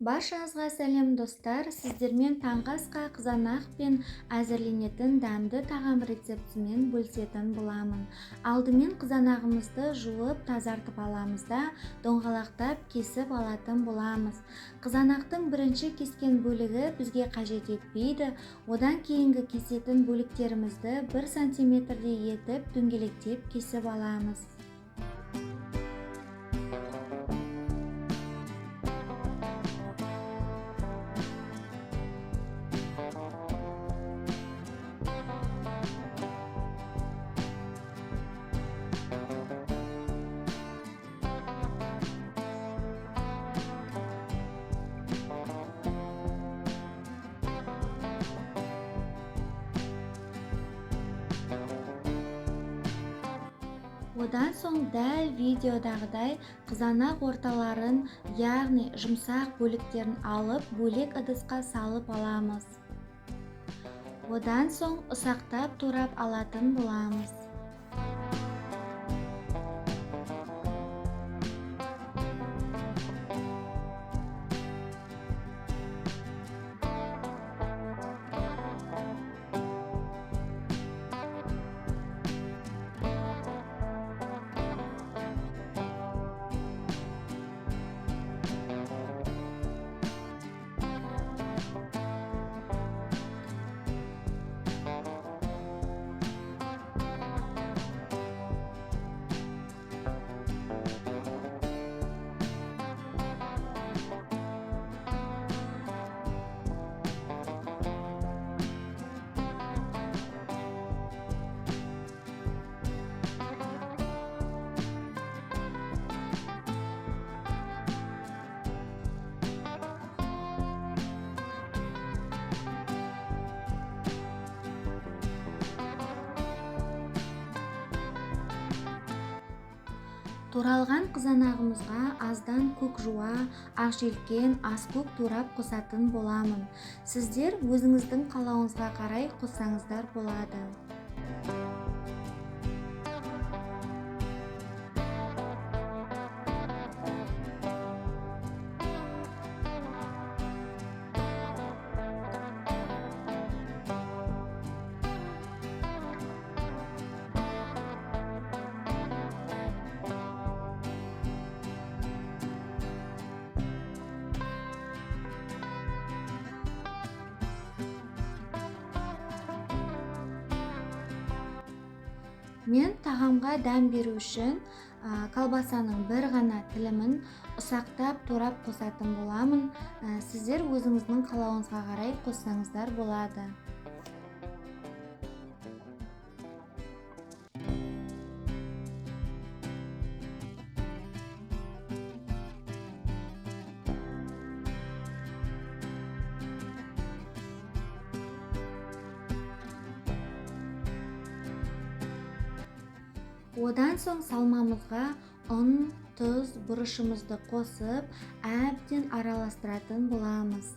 Баршаңызға сәлем достар, сіздермен таңғы асқа қызанақ пен әзірленетін дәмді тағам рецептімен бөлісетін боламын. Алдымен қызанағымызды жуып тазартып аламыз да доңғалақтап кесіп алатын боламыз. Қызанақтың бірінші кескен бөлігі бізге қажет етпейді. Одан кейінгі кесетін бөліктерімізді 1 сантиметрдей етіп дөңгелектеп кесіп аламыз. Одан соң дәл видеодағыдай қызанақ орталарын, яғни жұмсақ бөліктерін алып, бөлек ыдысқа салып аламыз. Одан соң ұсақтап турап алатын боламыз. Туралған қызанағымызға аздан көк жуа, ақжелкен, аскөк турап қосатын боламын. Сіздер өзіңіздің қалауыңызға қарай қоссаңыздар болады. Мен тағамға дәм беру үшін колбасаның бір ғана тілімін ұсақтап турап қосатын боламын. Сіздер өзіңіздің қалауыңызға қарай қоссаңыздар болады. Одан соң салмамызға ұн, тұз, бұрышымызды қосып, әбден араластыратын боламыз.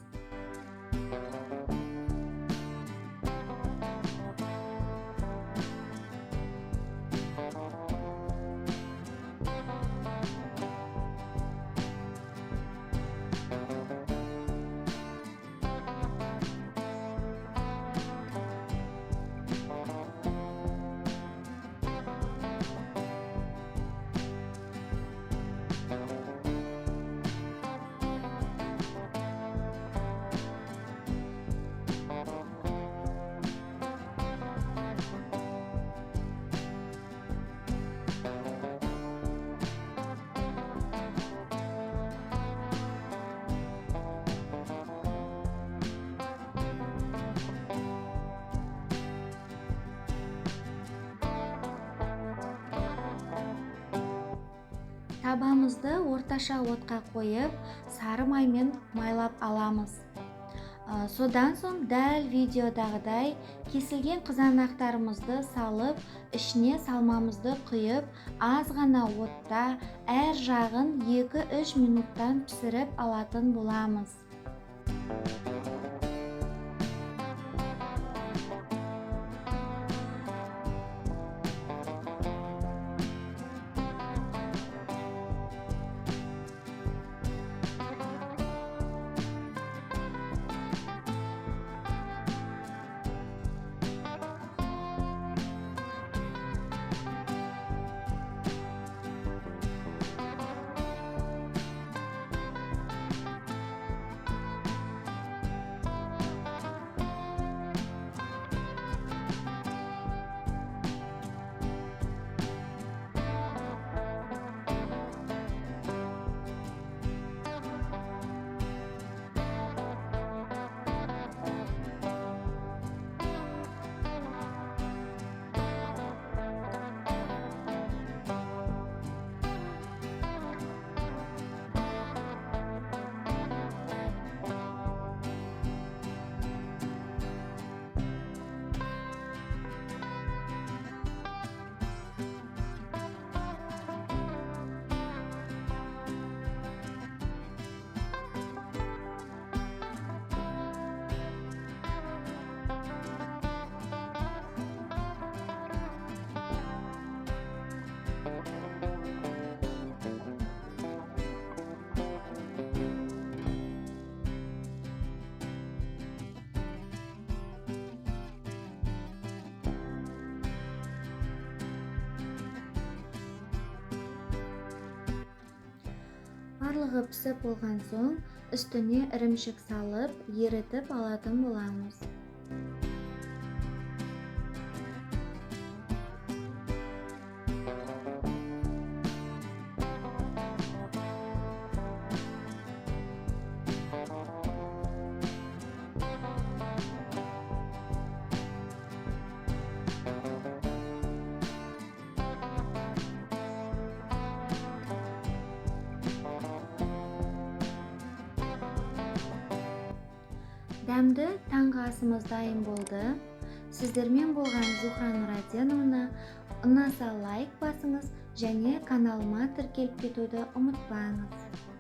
Табамызды орташа отқа қойып, сары маймен майлап аламыз. Содан соң дәл видеодағыдай кесілген қызанақтарымызды салып, ішіне салмамызды құйып, аз ғана отта әр жағын 2-3 минуттан пісіріп алатын боламыз. Барлығы пісіп болған соң үстіне ірімшік салып ерітіп алатын боламыз. Дәмді таңғы асымыз дайын болды. Сіздермен болған Зуха Нұраденовна. Ұнаса лайк басыңыз және каналыма тіркеліп кетуді ұмытпаңыз.